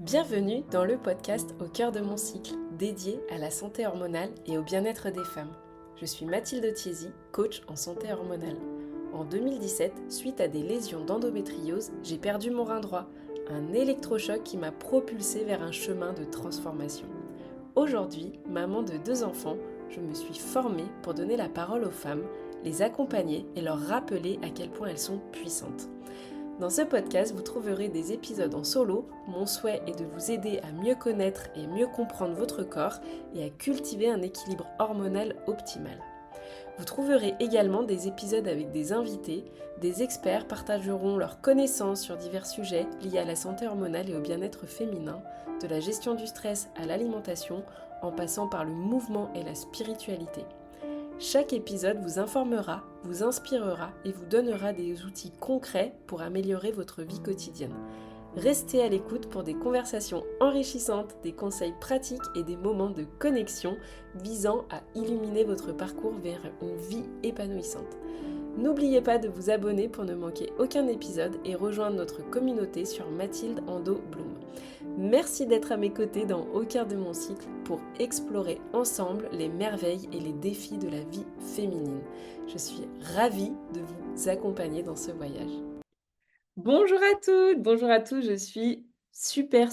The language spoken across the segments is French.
Bienvenue dans le podcast Au cœur de mon cycle, dédié à la santé hormonale et au bien-être des femmes. Je suis Mathilde Thiésy, coach en santé hormonale. En 2017, suite à des lésions d'endométriose, j'ai perdu mon rein droit, un électrochoc qui m'a propulsée vers un chemin de transformation. Aujourd'hui, maman de 2 enfants, je me suis formée pour donner la parole aux femmes, les accompagner et leur rappeler à quel point elles sont puissantes. Dans ce podcast, vous trouverez des épisodes en solo. Mon souhait est de vous aider à mieux connaître et mieux comprendre votre corps et à cultiver un équilibre hormonal optimal. Vous trouverez également des épisodes avec des invités. Des experts partageront leurs connaissances sur divers sujets liés à la santé hormonale et au bien-être féminin, de la gestion du stress à l'alimentation, en passant par le mouvement et la spiritualité. Chaque épisode vous informera, vous inspirera et vous donnera des outils concrets pour améliorer votre vie quotidienne. Restez à l'écoute pour des conversations enrichissantes, des conseils pratiques et des moments de connexion visant à illuminer votre parcours vers une vie épanouissante. N'oubliez pas de vous abonner pour ne manquer aucun épisode et rejoindre notre communauté sur Mathilde Ando Bloom. Merci d'être à mes côtés dans Au cœur de mon cycle pour explorer ensemble les merveilles et les défis de la vie féminine. Je suis ravie de vous accompagner dans ce voyage. Bonjour à toutes, bonjour à tous, je suis super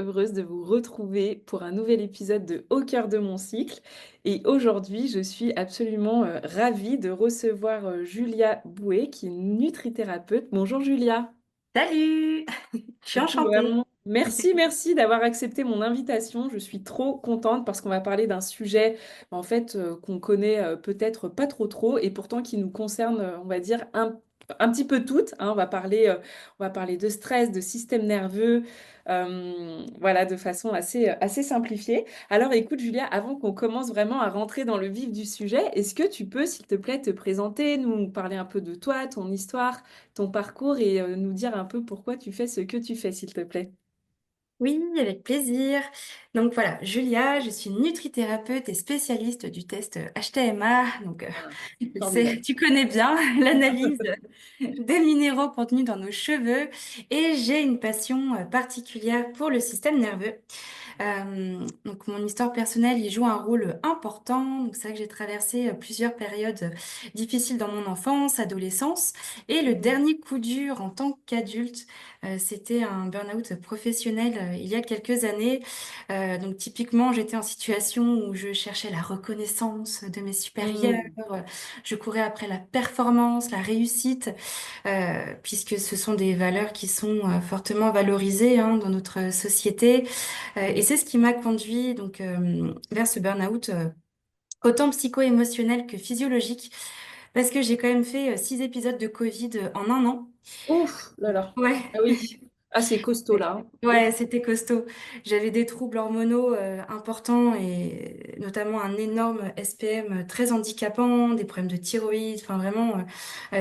heureuse de vous retrouver pour un nouvel épisode de Au cœur de mon cycle. Et aujourd'hui, je suis absolument ravie de recevoir Julia Bouet, qui est nutrithérapeute. Bonjour Julia. Salut! Je suis Je suis enchantée. vraiment... Merci d'avoir accepté mon invitation. Je suis trop contente parce qu'on va parler d'un sujet qu'on connaît peut-être pas trop et pourtant qui nous concerne, on va dire, un petit peu toutes, hein. On va parler de stress, de système nerveux, voilà, de façon assez simplifiée. Alors écoute Julia, avant qu'on commence vraiment à rentrer dans le vif du sujet, est-ce que tu peux, s'il te plaît, te présenter, nous parler un peu de toi, ton histoire, ton parcours et nous dire un peu pourquoi tu fais ce que tu fais, s'il te plaît. Oui, avec plaisir. Donc voilà, Julia, je suis nutrithérapeute et spécialiste du test HTMA. Donc Ah, formidable. tu connais bien l'analyse des minéraux contenus dans nos cheveux et j'ai une passion particulière pour le système nerveux. Donc mon histoire personnelle y joue un rôle important. Donc c'est vrai que j'ai traversé plusieurs périodes difficiles dans mon enfance, adolescence, et le Mhm. dernier coup dur en tant qu'adulte, c'était un burn-out professionnel il y a quelques années. Donc typiquement, j'étais en situation où je cherchais la reconnaissance de mes supérieurs, Mm. je courais après la performance, la réussite, puisque ce sont des valeurs qui sont fortement valorisées hein, dans notre société. Et c'est ce qui m'a conduit donc vers ce burn-out, autant psycho-émotionnel que physiologique, parce que j'ai quand même fait 6 épisodes de Covid en un an. Ouf, là là. Ouais, Ah oui. Ah, c'est costaud là, hein. ouais, Ouf. c'était costaud. J'avais des troubles hormonaux importants et notamment un énorme SPM très handicapant, des problèmes de thyroïde. Enfin vraiment,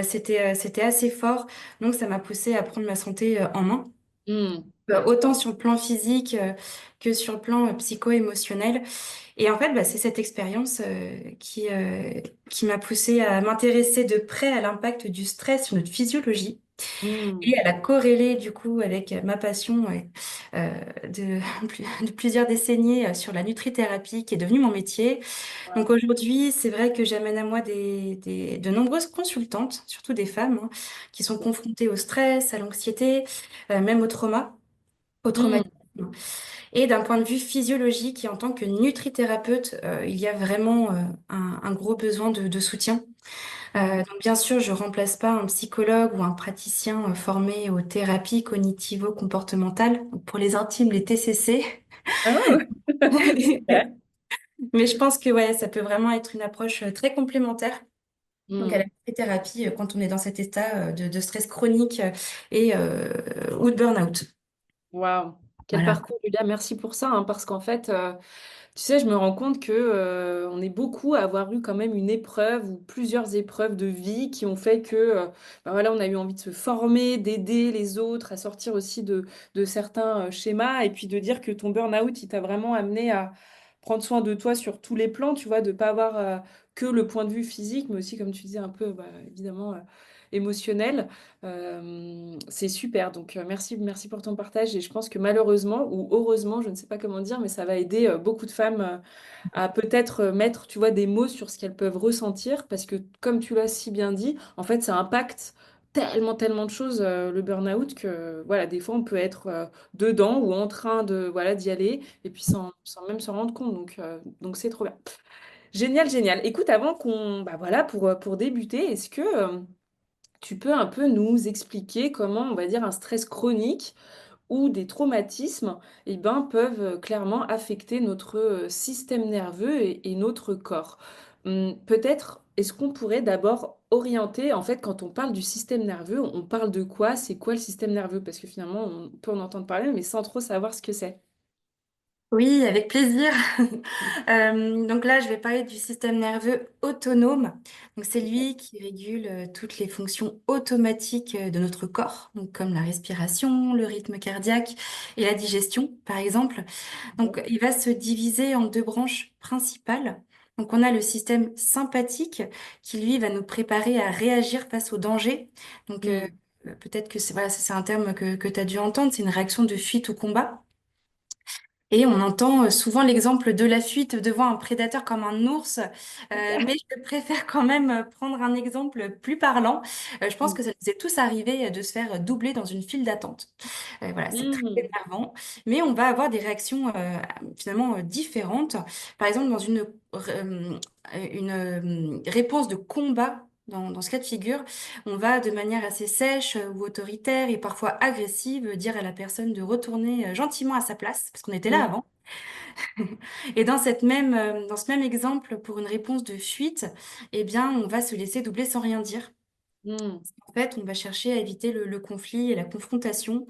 c'était assez fort. Donc ça m'a poussée à prendre ma santé en main. Mm. Autant sur le plan physique que sur le plan psycho-émotionnel. Et en fait, bah, c'est cette expérience qui m'a poussée à m'intéresser de près à l'impact du stress sur notre physiologie Mm. et à la corréler du coup avec ma passion de, de plusieurs décennies sur la nutrithérapie qui est devenue mon métier. Donc Wow. aujourd'hui, c'est vrai que j'amène à moi de nombreuses consultantes, surtout des femmes, hein, qui sont confrontées au stress, à l'anxiété, même au trauma, au Mm. traumatisme. Et d'un point de vue physiologique et en tant que nutrithérapeute, il y a vraiment un gros besoin de soutien. Mm. Donc bien sûr, je remplace pas un psychologue ou un praticien formé aux thérapies cognitivo-comportementales, donc pour les intimes, les TCC. Oh, super. Mais je pense que ouais, ça peut vraiment être une approche très complémentaire. Donc à la Mm. thérapie quand on est dans cet état de stress chronique ou de burn-out. Waouh. Quel Voilà. parcours, Julia. Merci pour ça, hein, parce qu'en fait, tu sais, je me rends compte que on est beaucoup à avoir eu quand même une épreuve ou plusieurs épreuves de vie qui ont fait que ben voilà, on a eu envie de se former, d'aider les autres à sortir aussi de certains schémas et puis de dire que ton burn-out, il t'a vraiment amené à prendre soin de toi sur tous les plans, tu vois, de pas avoir que le point de vue physique, mais aussi, comme tu disais, un peu, bah, évidemment, émotionnel. C'est super. Donc, merci pour ton partage. Et je pense que malheureusement ou heureusement, je ne sais pas comment dire, mais ça va aider beaucoup de femmes à peut-être mettre, tu vois, des mots sur ce qu'elles peuvent ressentir. Parce que, comme tu l'as si bien dit, en fait, ça impacte tellement de choses, le burn-out, que voilà, des fois, on peut être dedans ou en train de, voilà, d'y aller et puis sans même s'en rendre compte. Donc c'est trop bien. Génial, génial. Écoute, avant qu'on, bah voilà, pour débuter, est-ce que tu peux un peu nous expliquer comment, on va dire, un stress chronique ou des traumatismes, eh ben, peuvent clairement affecter notre système nerveux et notre corps? Peut-être, est-ce qu'on pourrait d'abord orienter, en fait, quand on parle du système nerveux, on parle de quoi? C'est quoi le système nerveux? Parce que finalement, on peut en entendre parler, mais sans trop savoir ce que c'est. Oui, avec plaisir. Donc là, je vais parler du système nerveux autonome. Donc c'est lui qui régule toutes les fonctions automatiques de notre corps, donc comme la respiration, le rythme cardiaque et la digestion, par exemple. Ok. Donc il va se diviser en deux branches principales. Donc on a le système sympathique qui lui va nous préparer à réagir face au danger. Donc Hmm. peut-être que c'est voilà, c'est un terme que tu as dû entendre, c'est une réaction de fuite ou combat. Et on entend souvent l'exemple de la fuite devant un prédateur comme un ours, mais je préfère quand même prendre un exemple plus parlant. Je pense Hmm. que ça nous est tous arrivé de se faire doubler dans une file d'attente. Voilà, c'est très Hmm. énervant, mais on va avoir des réactions finalement différentes. Par exemple, dans une réponse de combat. Dans ce cas de figure, on va de manière assez sèche ou autoritaire et parfois agressive dire à la personne de retourner gentiment à sa place, parce qu'on était là Hmm. avant. Et dans ce même exemple, pour une réponse de fuite, eh bien, on va se laisser doubler sans rien dire. Hmm. En fait, on va chercher à éviter le conflit et la confrontation.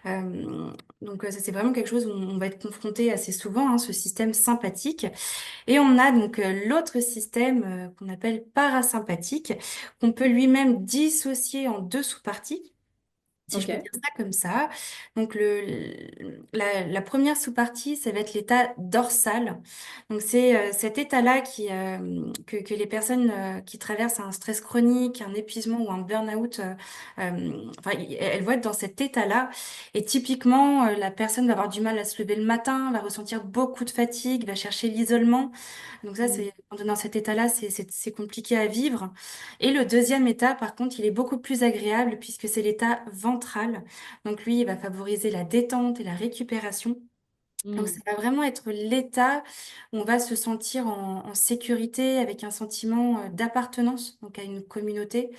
Euh, donc, ça, c'est vraiment quelque chose où on va être confronté assez souvent, hein, ce système sympathique. Et on a donc l'autre système qu'on appelle parasympathique, qu'on peut lui-même dissocier en deux sous-parties, si je peux Ok. dire ça comme ça. Donc la première sous-partie, ça va être l'état dorsal. Donc c'est cet état-là que les personnes qui traversent un stress chronique, un épuisement ou un burn-out, enfin, elles vont être dans cet état-là. Et typiquement, la personne va avoir du mal à se lever le matin, va ressentir beaucoup de fatigue, va chercher l'isolement. Donc ça, Hmm. c'est quand on est dans cet état-là, c'est compliqué à vivre. Et le deuxième état, par contre, il est beaucoup plus agréable puisque c'est l'état ventral. Donc lui, il va favoriser la détente et la récupération. Donc ça Hmm. va vraiment être l'état où on va se sentir en sécurité avec un sentiment d'appartenance donc à une communauté.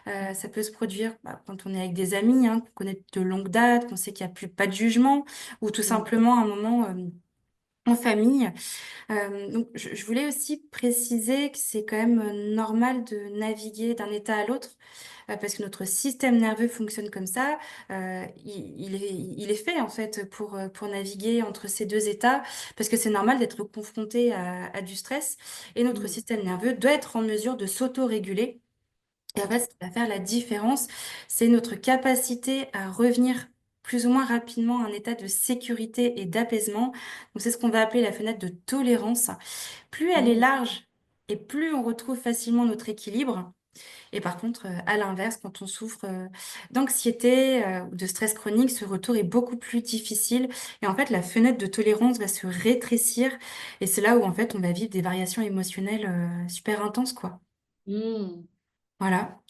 Ça peut se produire quand on est avec des amis, hein, qu'on connaît de longue date, qu'on sait qu'il n'y a plus pas de jugement, ou tout Hmm. simplement un moment en famille. Donc, je voulais aussi préciser que c'est quand même normal de naviguer d'un état à l'autre, parce que notre système nerveux fonctionne comme ça. Il est fait en fait pour naviguer entre ces deux états, parce que c'est normal d'être confronté à du stress, et notre Hmm. système nerveux doit être en mesure de s'auto-réguler. Et en fait, ce qui va faire la différence, c'est notre capacité à revenir plus ou moins rapidement à un état de sécurité et d'apaisement. Donc, c'est ce qu'on va appeler la fenêtre de tolérance. Plus elle est Hmm. large et plus on retrouve facilement notre équilibre. Et par contre, à l'inverse, quand on souffre d'anxiété ou de stress chronique, ce retour est beaucoup plus difficile. Et en fait, la fenêtre de tolérance va se rétrécir. Et c'est là où, en fait, on va vivre des variations émotionnelles super intenses, quoi. Hmm. Voilà.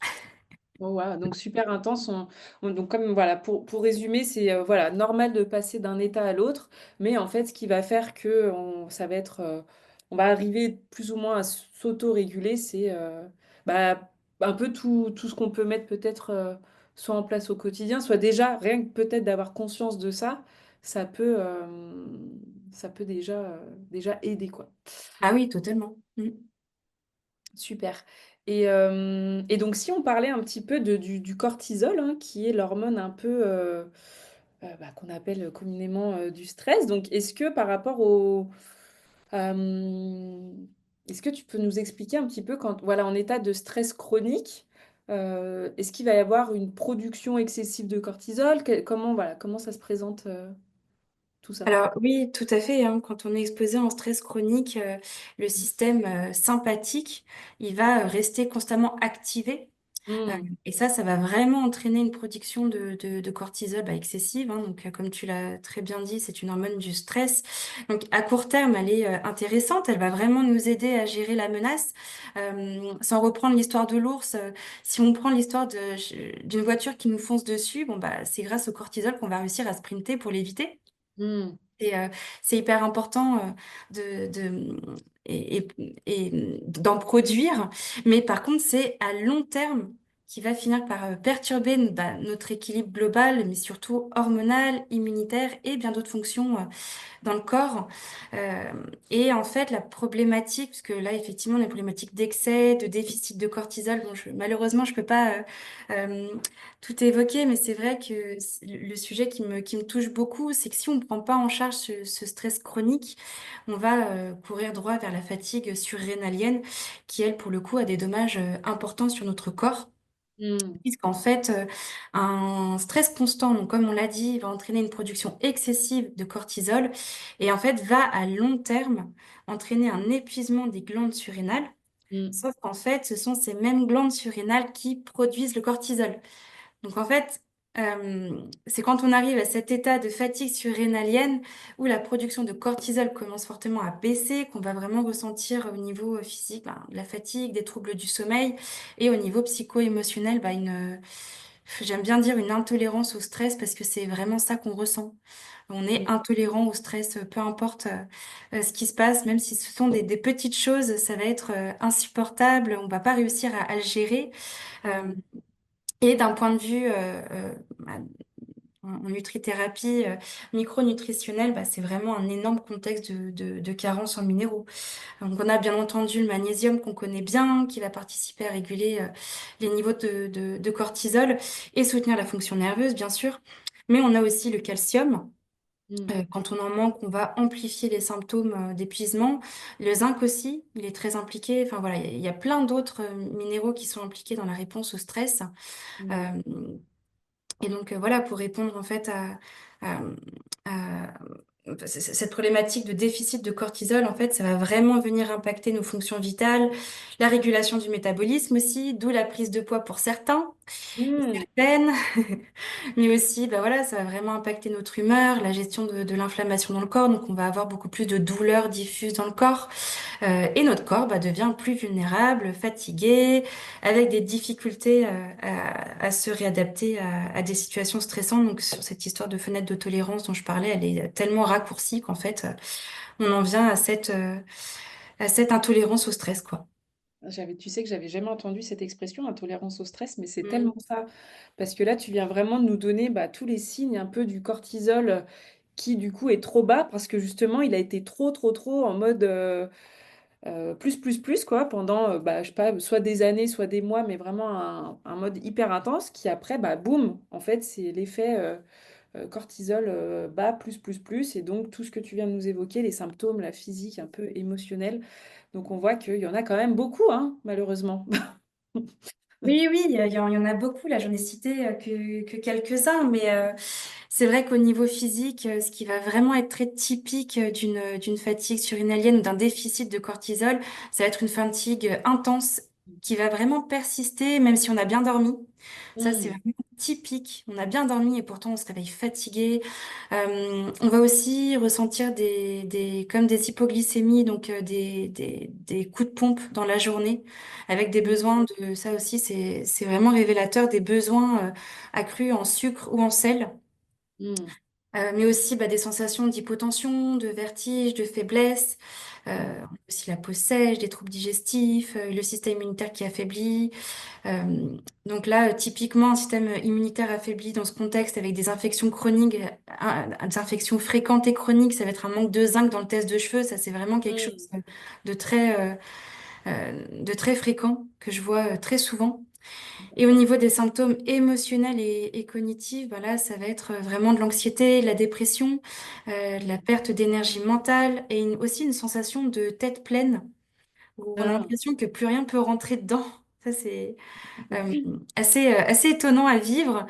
Oh, wow. Donc super intense. Donc comme voilà, pour résumer, c'est voilà, normal de passer d'un état à l'autre, mais en fait, ce qui va faire que ça va être, on va arriver plus ou moins à s'auto-réguler, c'est bah, un peu tout ce qu'on peut mettre peut-être soit en place au quotidien, soit déjà rien que peut-être d'avoir conscience de ça, ça peut, euh, ça peut déjà aider quoi. Ah oui, totalement. Mm. Super. Et donc, si on parlait un petit peu du cortisol, hein, qui est l'hormone un peu qu'on appelle communément du stress. Donc, est-ce que par rapport au... est-ce que tu peux nous expliquer un petit peu quand, voilà, en état de stress chronique, est-ce qu'il va y avoir une production excessive de cortisol? Comment ça se présente tout ça? Alors oui, tout à fait, hein. Quand on est exposé en stress chronique, le système sympathique, il va rester constamment activé. Mm. Et ça va vraiment entraîner une production de cortisol excessive, hein. Donc, comme tu l'as très bien dit, c'est une hormone du stress. Donc, à court terme, elle est intéressante. Elle va vraiment nous aider à gérer la menace. Sans reprendre l'histoire de l'ours, si on prend l'histoire d'une voiture qui nous fonce dessus, bon, bah, c'est grâce au cortisol qu'on va réussir à sprinter pour l'éviter. Mm. Et c'est hyper important et, d'en produire. Mais par contre, c'est à long terme qui va finir par perturber notre équilibre global, mais surtout hormonal, immunitaire et bien d'autres fonctions dans le corps. Euh, et en fait, la problématique, parce que là, effectivement, on a une problématique d'excès, de déficit de cortisol. Bon, malheureusement, je peux pas euh, tout évoquer, mais c'est vrai que le sujet qui me touche beaucoup, c'est que si on ne prend pas en charge ce stress chronique, on va courir droit vers la fatigue surrénalienne, qui, elle, pour le coup, a des dommages importants sur notre corps. Mm. Puisqu'en fait, un stress constant, donc comme on l'a dit, va entraîner une production excessive de cortisol et en fait va à long terme entraîner un épuisement des glandes surrénales. Mm. Sauf qu'en fait, ce sont ces mêmes glandes surrénales qui produisent le cortisol. Donc en fait, c'est quand on arrive à cet état de fatigue surrénalienne où la production de cortisol commence fortement à baisser, qu'on va vraiment ressentir au niveau physique de la fatigue, des troubles du sommeil et au niveau psycho-émotionnel, j'aime bien dire une intolérance au stress parce que c'est vraiment ça qu'on ressent. On est intolérant au stress, peu importe ce qui se passe, même si ce sont des petites choses, ça va être insupportable, on va pas réussir à le gérer. Euh, Mm. et d'un point de vue bah, en nutrithérapie micronutritionnelle, c'est vraiment un énorme contexte de carence en minéraux. Donc on a bien entendu le magnésium qu'on connaît bien, qui va participer à réguler les niveaux de cortisol et soutenir la fonction nerveuse, bien sûr. Mais on a aussi le calcium. Mm. Quand on en manque, on va amplifier les symptômes d'épuisement. Le zinc aussi, il est très impliqué. Enfin voilà, il y a plein d'autres minéraux qui sont impliqués dans la réponse au stress. Mm. Euh, et donc voilà, pour répondre en fait à- à- cette problématique de déficit de cortisol, en fait, ça va vraiment venir impacter nos fonctions vitales, la régulation du métabolisme aussi, d'où la prise de poids pour certains et Mm. certaines, mais aussi, voilà, ça va vraiment impacter notre humeur, la gestion de l'inflammation dans le corps, donc on va avoir beaucoup plus de douleurs diffuses dans le corps. Et notre corps devient plus vulnérable, fatigué, avec des difficultés à se réadapter à des situations stressantes. Donc sur cette histoire de fenêtre de tolérance dont je parlais, elle est tellement raccourcie qu'en fait, on en vient à cette intolérance au stress, quoi. Tu sais que j'avais jamais entendu cette expression, intolérance au stress, mais c'est Mm. tellement ça. Parce que là, tu viens vraiment de nous donner tous les signes un peu du cortisol qui, du coup, est trop bas parce que justement, il a été trop, trop, trop en mode plus, quoi, pendant, je sais pas, soit des années, soit des mois, mais vraiment un mode hyper intense qui, après, boum, en fait, c'est l'effet cortisol bas, plus. Et donc, tout ce que tu viens de nous évoquer, les symptômes, la physique, un peu émotionnelle. Donc, on voit qu'il y en a quand même beaucoup, hein, malheureusement. Oui, oui, il y en a beaucoup. Là, j'en ai cité que quelques-uns, mais c'est vrai qu'au niveau physique, ce qui va vraiment être très typique d'une fatigue surrénalienne ou d'un déficit de cortisol, ça va être une fatigue intense qui va vraiment persister même si on a bien dormi. Ça, c'est Hmm. vraiment typique. On a bien dormi et pourtant on se réveille fatigué. On va aussi ressentir comme des hypoglycémies, donc des coups de pompe dans la journée, avec des besoins ça aussi, c'est vraiment révélateur des besoins accrus en sucre ou en sel. Hmm. Mais aussi des sensations d'hypotension, de vertige, de faiblesse, Hmm. aussi la peau sèche, des troubles digestifs, le système immunitaire qui affaiblit. Euh, donc là, typiquement, un système immunitaire affaibli dans ce contexte avec des infections chroniques, des infections fréquentes et chroniques, ça va être un manque de zinc dans le test de cheveux. Ça, c'est vraiment quelque Hmm. chose de très fréquent que je vois très souvent. Et au niveau des symptômes émotionnels et cognitifs, là, ça va être vraiment de l'anxiété, de la dépression, de la perte d'énergie mentale et aussi une sensation de tête pleine où on a Ah. l'impression que plus rien peut rentrer dedans. Ça, c'est assez étonnant à vivre.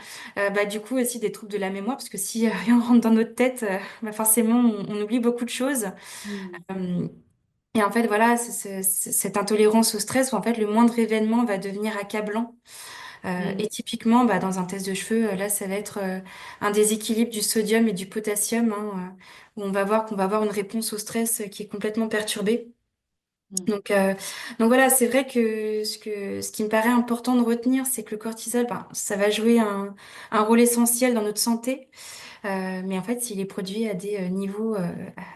Du coup, aussi des troubles de la mémoire, parce que si rien rentre dans notre tête, forcément, on oublie beaucoup de choses. Hmm. Euh, et en fait, voilà, cette intolérance au stress où en fait le moindre événement va devenir accablant. Mm. Et typiquement, bah, dans un test de cheveux, là, ça va être un déséquilibre du sodium et du potassium, hein, où on va voir qu'on va avoir une réponse au stress qui est complètement perturbée. Mm. Donc, euh, donc voilà, c'est vrai que ce qui me paraît important de retenir, c'est que le cortisol, ben, ça va jouer un rôle essentiel dans notre santé. Mais en fait, s'il est produit à des niveaux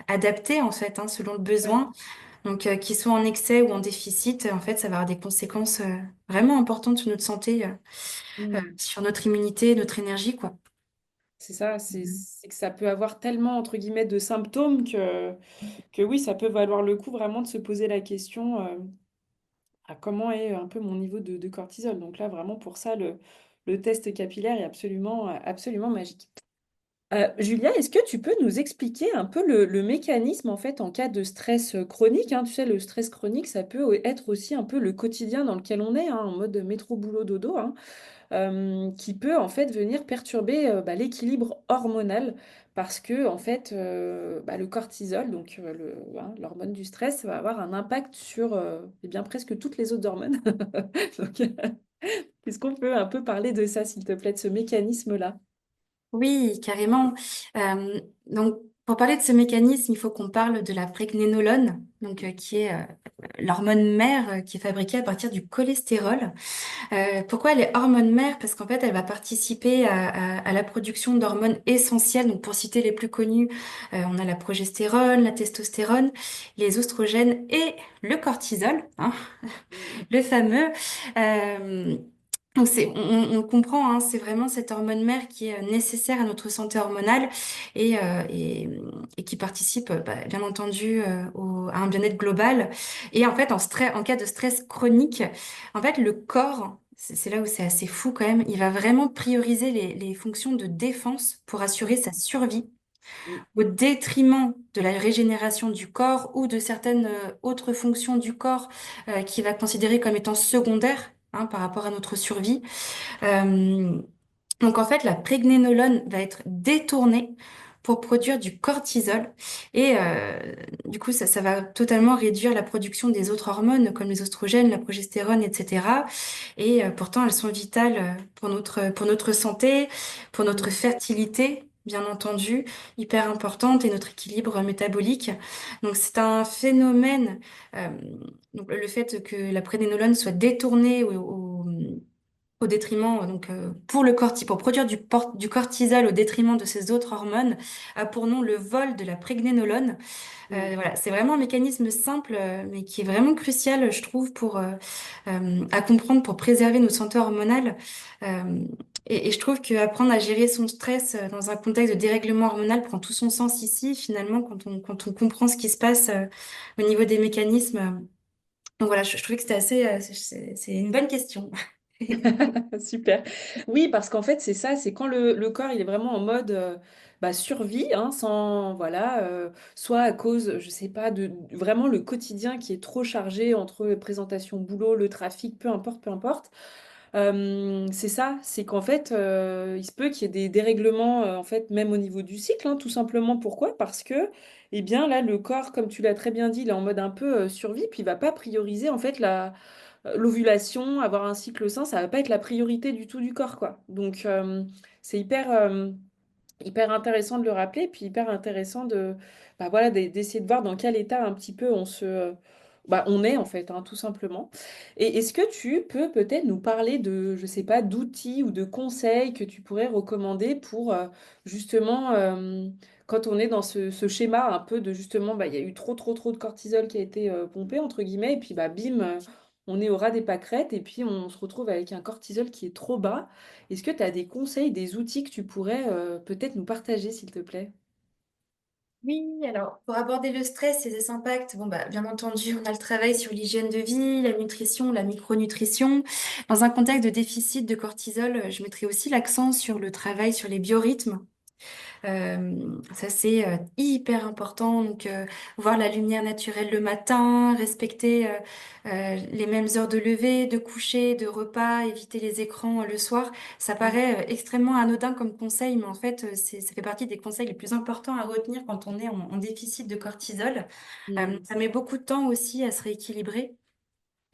adaptés, en fait, hein, selon le Ouais. besoin, donc qu'ils soient en excès ou en déficit, en fait, ça va avoir des conséquences vraiment importantes sur notre santé, Mm. sur notre immunité, notre énergie, quoi. C'est ça, c'est que ça peut avoir tellement, entre guillemets, de symptômes que oui, ça peut valoir le coup vraiment de se poser la question à comment est un peu mon niveau de cortisol. Donc là, vraiment, pour ça, le test capillaire est absolument, absolument magique. Julia, est-ce que tu peux nous expliquer un peu le mécanisme en fait en cas de stress chronique, hein? Tu sais, le stress chronique, ça peut être aussi un peu le quotidien dans lequel on est, hein, en mode métro boulot dodo, hein, qui peut en fait venir perturber l'équilibre hormonal parce que en fait le cortisol, donc l'hormone du stress, va avoir un impact sur eh bien presque toutes les autres hormones. Donc, est-ce qu'on peut un peu parler de ça, s'il te plaît, de ce mécanisme-là? Oui, carrément. Donc, pour parler de ce mécanisme, il faut qu'on parle de la prégnénolone, qui est l'hormone mère qui est fabriquée à partir du cholestérol. Pourquoi elle est hormone mère? Parce qu'en fait, elle va participer à la production d'hormones essentielles. Donc, pour citer les plus connues, on a la progestérone, la testostérone, les oestrogènes et le cortisol, hein, le fameux. Euh, donc on le comprend, hein, c'est vraiment cette hormone mère qui est nécessaire à notre santé hormonale et qui participe, bien entendu, à un bien-être global. Et en fait, en cas de stress chronique, en fait, le corps, c'est là où c'est assez fou quand même, il va vraiment prioriser les fonctions de défense pour assurer sa survie Mm. au détriment de la régénération du corps ou de certaines autres fonctions du corps qu'il va considérer comme étant secondaires, hein, par rapport à notre survie. Euh, donc en fait, la prégnénolone va être détournée pour produire du cortisol et du coup ça va totalement réduire la production des autres hormones comme les oestrogènes, la progestérone, etc. Et pourtant elles sont vitales pour notre santé, pour notre Mm. fertilité. Bien entendu, hyper importante et notre équilibre métabolique. Donc c'est un phénomène, euh, donc le fait que la prénénolone soit détournée au détriment, pour pour produire du cortisol au détriment de ces autres hormones, a pour nom le vol de la prégnénolone. Mm. Voilà, c'est vraiment un mécanisme simple, mais qui est vraiment crucial, je trouve, à comprendre pour préserver notre santé hormonale. Euh, et je trouve qu'apprendre à gérer son stress dans un contexte de dérèglement hormonal prend tout son sens ici, finalement, quand on comprend ce qui se passe au niveau des mécanismes. Donc voilà, je trouvais que c'était c'est une bonne question. Super. Oui, parce qu'en fait, c'est ça, c'est quand le corps il est vraiment en mode survie, hein, sans, voilà, soit à cause, je sais pas, de vraiment le quotidien qui est trop chargé entre les présentations boulot, le trafic, peu importe, peu importe. C'est ça, c'est qu'en fait, il se peut qu'il y ait des dérèglements, en fait, même au niveau du cycle, hein, tout simplement. Pourquoi? Parce que, eh bien, là, le corps, comme tu l'as très bien dit, il est en mode un peu survie, puis il va pas prioriser, en fait, l'ovulation, avoir un cycle sain, ça va pas être la priorité du tout du corps, quoi. Donc, c'est hyper intéressant de le rappeler, puis hyper intéressant voilà, d'essayer de voir dans quel état un petit peu on est en fait, hein, tout simplement. Et est-ce que tu peux peut-être nous parler de, je sais pas, d'outils ou de conseils que tu pourrais recommander pour justement, quand on est dans ce schéma un peu de justement, il y a eu trop de cortisol qui a été pompé, entre guillemets, et puis bim, on est au ras des pâquerettes, et puis on se retrouve avec un cortisol qui est trop bas. Est-ce que tu as des conseils, des outils que tu pourrais peut-être nous partager, s'il te plaît? Oui, alors pour aborder le stress et ses impacts, bien entendu, on a le travail sur l'hygiène de vie, la nutrition, la micronutrition. Dans un contexte de déficit de cortisol, je mettrai aussi l'accent sur le travail sur les biorhythmes. Ça, c'est hyper important. Voir la lumière naturelle le matin, respecter les mêmes heures de lever, de coucher, de repas, éviter les écrans le soir. Ça Mm. paraît extrêmement anodin comme conseil, mais en fait, ça fait partie des conseils les plus importants à retenir quand on est en déficit de cortisol. Mm. Ça met beaucoup de temps aussi à se rééquilibrer.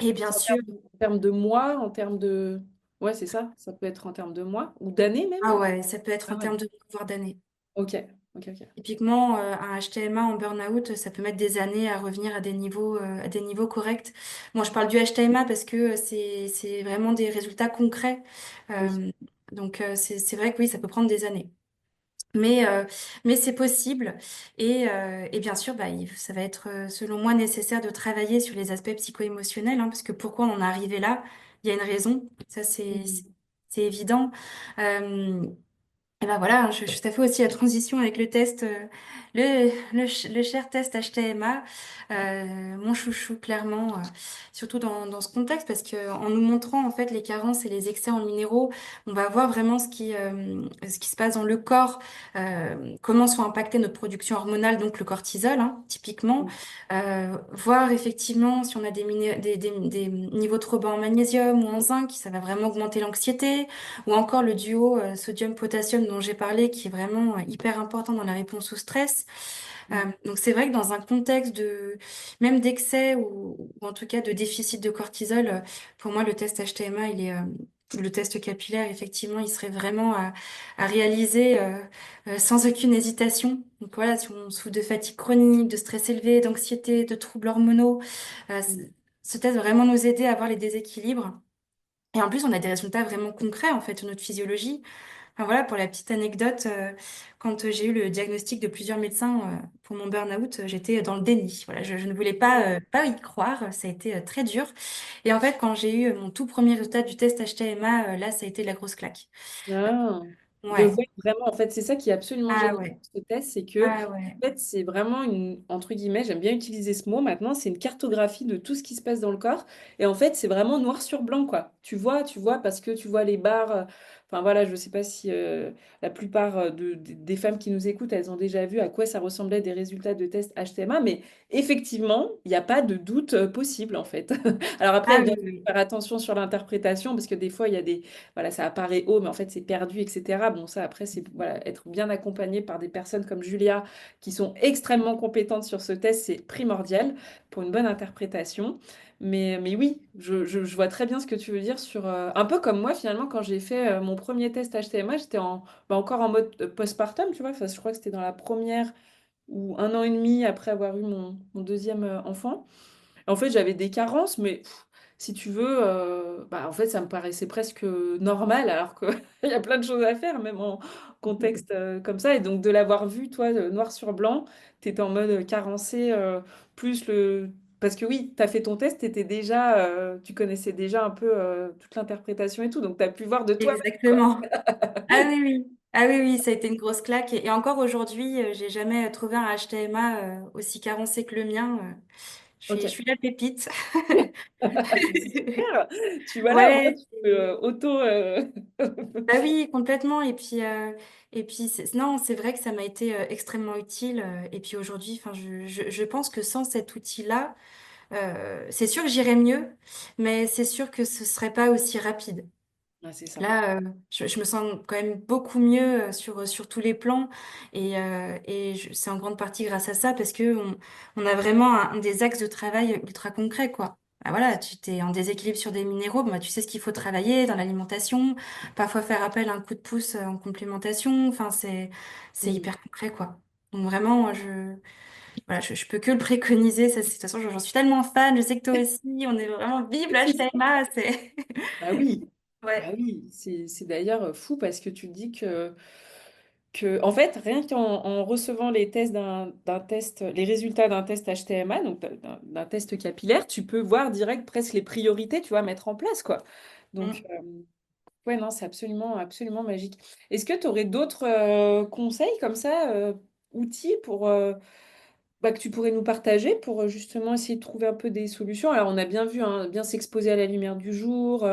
Et bien sûr, En termes de mois, en termes de... Ouais, c'est ça. Ça peut être en termes de mois ou d'années même. Ah ouais, ça peut être Ah en ouais. termes de voire d'années. Ok, ok, ok. Typiquement, un HTMA en burn-out, ça peut mettre des années à revenir à des niveaux corrects. Moi, je parle du HTMA parce que c'est vraiment des résultats concrets. Oui. Euh, c'est vrai que oui, ça peut prendre des années. Mais, euh, mais c'est possible. Et bien sûr, bah, ça va être, selon moi, nécessaire de travailler sur les aspects psycho-émotionnels, hein, parce que pourquoi on en est arrivé là, il y a une raison. Ça, Mhm. c'est évident. Euh, et ben voilà, je t'ai fait aussi la transition avec le test, le cher test HTMA, mon chouchou clairement, surtout dans ce contexte, parce que en nous montrant en fait les carences et les excès en minéraux, on va voir vraiment ce qui se passe dans le corps, comment sont impactées notre production hormonale, donc le cortisol, hein, typiquement, voir effectivement si on a des niveaux trop bas en magnésium ou en zinc, ça va vraiment augmenter l'anxiété ou encore le duo sodium-potassium dont j'ai parlé, qui est vraiment hyper important dans la réponse au stress. Mhm. Donc c'est vrai que dans un contexte même d'excès ou en tout cas de déficit de cortisol, pour moi le test HTMA, le test capillaire, effectivement, il serait vraiment à réaliser sans aucune hésitation. Donc voilà, si on souffre de fatigue chronique, de stress élevé, d'anxiété, de troubles hormonaux, ce test va vraiment nous aider à voir les déséquilibres. Et en plus, on a des résultats vraiment concrets en fait sur notre physiologie. Enfin, voilà, pour la petite anecdote, quand j'ai eu le diagnostic de plusieurs médecins pour mon burn-out, j'étais dans le déni. Voilà, je ne voulais pas y croire. Ça a été très dur. Et en fait, quand j'ai eu mon tout premier résultat du test HTMA, là, ça a été la grosse claque. Ah, de Ouais. voir vraiment, en fait, c'est ça qui est absolument Ah génial ouais. dans ce test, c'est que, Ah ouais. en fait, c'est vraiment une, entre guillemets, j'aime bien utiliser ce mot maintenant, c'est une cartographie de tout ce qui se passe dans le corps. Et en fait, c'est vraiment noir sur blanc, quoi. Tu vois, parce que tu vois les barres. Enfin voilà, je sais pas si la plupart des femmes qui nous écoutent, elles ont déjà vu à quoi ça ressemblait des résultats de tests HTMA, mais effectivement, il n'y a pas de doute possible, en fait. Alors après, Ah bien oui, sûr, oui. faire attention sur l'interprétation, parce que des fois, il y a des voilà, ça apparaît haut, mais en fait, c'est perdu, etc. Bon, ça, après, c'est voilà, être bien accompagné par des personnes comme Julia qui sont extrêmement compétentes sur ce test, c'est primordial pour une bonne interprétation. Mais oui, je vois très bien ce que tu veux dire sur... un peu comme moi, finalement, quand j'ai fait mon premier test HTMA, j'étais encore en mode postpartum, tu vois. Enfin, je crois que c'était dans la première ou un an et demi après avoir eu mon deuxième enfant. En fait, j'avais des carences, mais si tu veux, bah, en fait, ça me paraissait presque normal, alors qu'il y a plein de choses à faire, même en contexte comme ça. Et donc, de l'avoir vu, toi, noir sur blanc, tu étais en mode carencé, plus le... Parce que oui, tu as fait ton test, tu connaissais déjà un peu toute l'interprétation et tout, donc tu as pu voir de toi-même, quoi. Exactement. Ah oui, oui. Ah oui, oui, ça a été une grosse claque. Et encore aujourd'hui, j'ai jamais trouvé un HTMA aussi carencé que le mien. Je Ok. suis la pépite. C'est super. Tu vois là, au moins, Ouais, tu peux auto... bah oui, complètement. Et puis non, c'est vrai que ça m'a été extrêmement utile. Et puis aujourd'hui, enfin, je pense que sans cet outil-là, c'est sûr que j'irais mieux, mais c'est sûr que ce serait pas aussi rapide. Ah, c'est ça. Là, je me sens quand même beaucoup mieux sur tous les plans c'est en grande partie grâce à ça parce que on a vraiment des axes de travail ultra concrets, quoi. Bah voilà, tu t'es en déséquilibre sur des minéraux, bah, tu sais ce qu'il faut travailler dans l'alimentation, parfois faire appel à un coup de pouce en complémentation, enfin c'est Mhm. hyper concret, quoi. Donc vraiment, voilà, je peux que le préconiser, ça, de toute façon j'en suis tellement fan, je sais que toi aussi, on est vraiment vive le HTMA, c'est... Bah oui, Ouais. bah oui, c'est d'ailleurs fou parce que tu dis en fait, rien en recevant les tests d'un test, les résultats d'un test HTMA, donc d'un test capillaire, tu peux voir direct presque les priorités, tu vois, mettre en place, quoi. Donc, Mm. ouais, non, c'est absolument, absolument magique. Est-ce que tu aurais d'autres conseils comme ça, outils pour, que tu pourrais nous partager pour justement essayer de trouver un peu des solutions. Alors, on a bien vu, hein, bien s'exposer à la lumière du jour,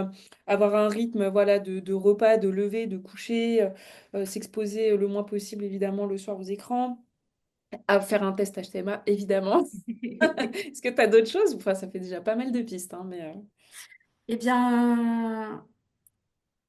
avoir un rythme voilà, de repas, de lever, de coucher, s'exposer le moins possible, évidemment, le soir aux écrans, à faire un test HTMA, évidemment. Est-ce que tu as d'autres choses? Enfin, ça fait déjà pas mal de pistes, hein, mais... Eh bien,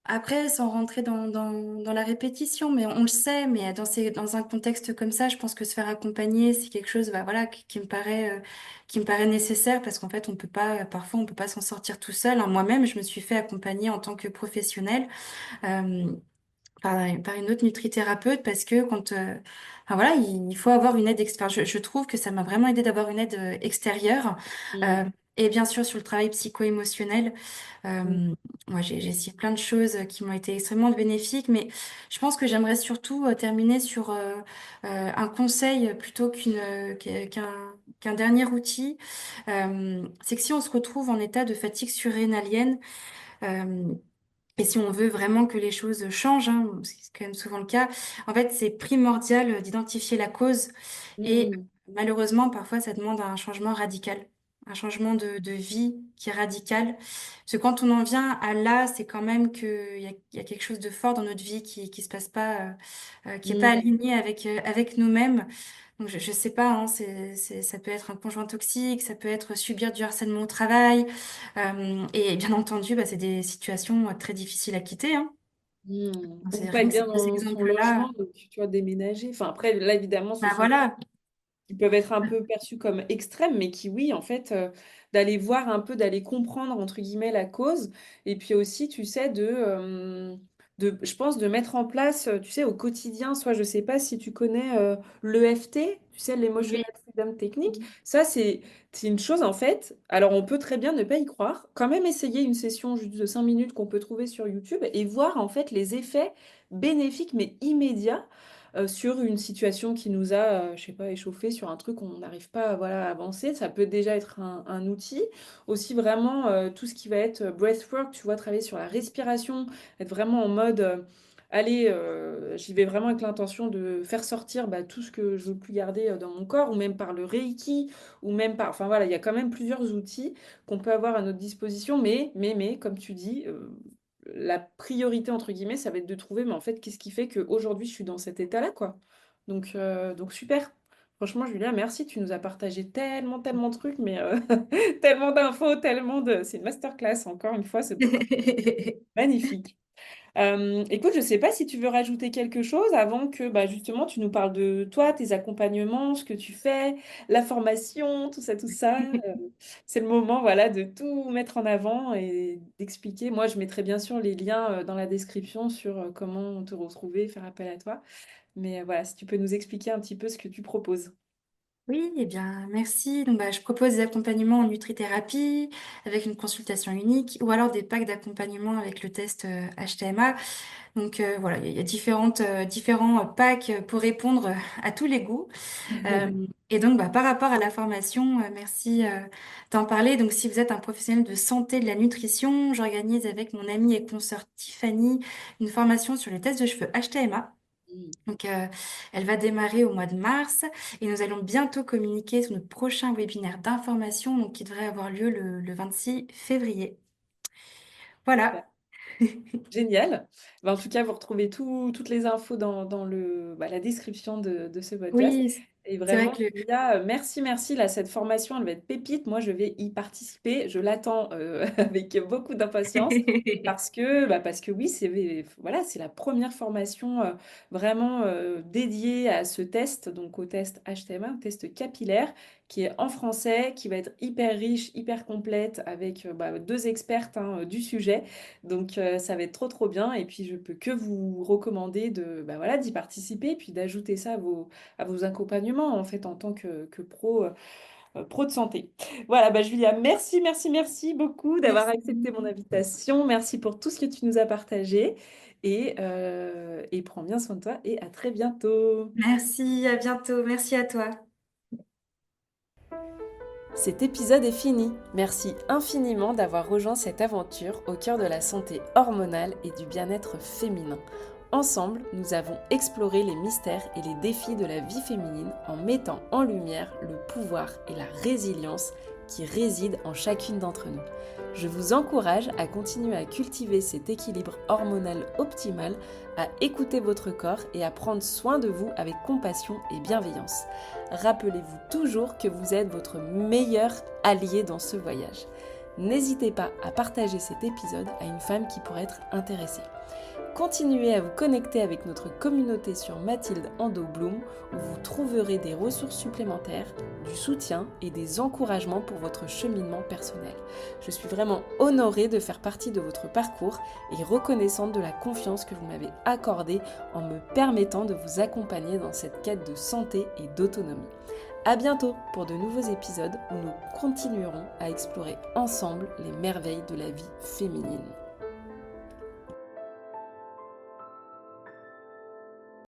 Après, sans rentrer dans la répétition, mais on le sait, mais dans un contexte comme ça, je pense que se faire accompagner, c'est quelque chose, bah, voilà, qui me paraît nécessaire parce qu'en fait, on peut pas, parfois, on peut pas s'en sortir tout seul, hein. Moi-même, je me suis fait accompagner en tant que professionnelle. euh, par une autre nutrithérapeute parce que enfin voilà, il faut avoir une aide extérieure. Je trouve que ça m'a vraiment aidé d'avoir une aide extérieure. Mm. Euh, et bien sûr, sur le travail psycho-émotionnel, Mm. moi, j'ai essayé plein de choses qui m'ont été extrêmement bénéfiques, mais je pense que j'aimerais surtout terminer sur un conseil plutôt qu'un dernier outil. C'est que si on se retrouve en état de fatigue surrénalienne, euh, et si on veut vraiment que les choses changent, hein, ce qui est quand même souvent le cas, en fait, c'est primordial d'identifier la cause. Et Mm. malheureusement, parfois, ça demande un changement radical, un changement de vie qui est radical. Parce que quand on en vient à là, c'est quand même il y a quelque chose de fort dans notre vie qui se passe pas, qui est pas Mm. aligné avec nous-mêmes. Donc, je sais pas, hein, ça peut être un conjoint toxique, ça peut être subir du harcèlement au travail. Et bien entendu, bah, c'est des situations très difficiles à quitter, hein. Mm. Ou C'est pas rien être que ces bien deux dans son logement, exemples-là. donc tu vois, déménager. Enfin, après, là, évidemment, ce Bah sont voilà. qui peuvent être un peu perçus comme extrêmes, mais qui, oui, en fait, d'aller voir un peu, d'aller comprendre, entre guillemets, la cause. Et puis aussi, tu sais, je pense, de mettre en place, tu sais, au quotidien, soit, je sais pas si tu connais l'EFT, tu sais, Oui. l'Emotional Freedom Technique. Ça, c'est une chose, en fait. Alors, on peut très bien ne pas y croire, quand même essayer une session juste de 5 minutes qu'on peut trouver sur YouTube et voir, en fait, les effets bénéfiques, mais immédiats sur une situation qui nous a, je sais pas, échauffé sur un truc qu'on n'arrive pas voilà, à avancer. Ça peut déjà être un outil. Aussi vraiment tout ce qui va être breathwork, tu vois, travailler sur la respiration, être vraiment en mode, allez, j'y vais vraiment avec l'intention de faire sortir bah, tout ce que je veux plus garder dans mon corps, ou même par le Reiki, ou même par... Enfin voilà, il y a quand même plusieurs outils qu'on peut avoir à notre disposition, mais comme tu dis, la priorité, entre guillemets, ça va être de trouver, mais en fait, qu'est-ce qui fait qu'aujourd'hui, je suis dans cet état-là, quoi. Donc super. Franchement, Julia, merci. Tu nous as partagé tellement, tellement de trucs, mais tellement d'infos, tellement de... C'est une masterclass, encore une fois, c'est magnifique. Écoute, je ne sais pas si tu veux rajouter quelque chose avant que bah, justement tu nous parles de toi, tes accompagnements, ce que tu fais, la formation, tout ça, tout ça. Euh, c'est le moment voilà, de tout mettre en avant et d'expliquer. Moi, je mettrai bien sûr les liens dans la description sur comment te retrouver, faire appel à toi. Mais voilà, si tu peux nous expliquer un petit peu ce que tu proposes. Oui, eh bien, merci. Donc, bah, je propose des accompagnements en nutrithérapie avec une consultation unique ou alors des packs d'accompagnement avec le test HTMA. Donc, voilà, il y a différents packs pour répondre à tous les goûts. Et donc, bah, par rapport à la formation, merci d'en parler. Donc, si vous êtes un professionnel de santé de la nutrition, j'organise avec mon amie et consoeur Tiffany une formation sur les tests de cheveux HTMA. Mm. Donc, elle va démarrer au mois de mars et nous allons bientôt communiquer sur notre prochain webinaire d'information, donc qui devrait avoir lieu le 26 février. Super. Voilà. Génial. Bah, en tout cas, vous retrouvez toutes les infos dans la description de ce podcast. Oui, Et c'est vrai vraiment, que Julia, merci, merci. Là, cette formation, elle va être pépite. Moi, je vais y participer. Je l'attends avec beaucoup d'impatience parce que oui, voilà, c'est la première formation vraiment dédiée à ce test, donc au test HTMA, au test capillaire, qui est en français, qui va être hyper riche, hyper complète, avec bah, deux expertes hein, du sujet. Donc ça va être trop trop bien et puis je peux que vous recommander de bah, voilà, d'y participer et puis d'ajouter ça à vos accompagnements en fait en tant que pro, pro de santé. Voilà, bah, Julia, merci, merci, merci beaucoup d'avoir accepté mon merci. invitation. Merci pour tout ce que tu nous as partagé et prends bien soin de toi et à très bientôt. Merci, à bientôt. Merci à toi. Cet épisode est fini. Merci infiniment d'avoir rejoint cette aventure au cœur de la santé hormonale et du bien-être féminin. Ensemble, nous avons exploré les mystères et les défis de la vie féminine en mettant en lumière le pouvoir et la résilience qui résident en chacune d'entre nous. Je vous encourage à continuer à cultiver cet équilibre hormonal optimal, à écouter votre corps et à prendre soin de vous avec compassion et bienveillance. Rappelez-vous toujours que vous êtes votre meilleur allié dans ce voyage. N'hésitez pas à partager cet épisode à une femme qui pourrait être intéressée. Continuez à vous connecter avec notre communauté sur Mathilde Ando Bloom où vous trouverez des ressources supplémentaires, du soutien et des encouragements pour votre cheminement personnel. Je suis vraiment honorée de faire partie de votre parcours et reconnaissante de la confiance que vous m'avez accordée en me permettant de vous accompagner dans cette quête de santé et d'autonomie. À bientôt pour de nouveaux épisodes où nous continuerons à explorer ensemble les merveilles de la vie féminine.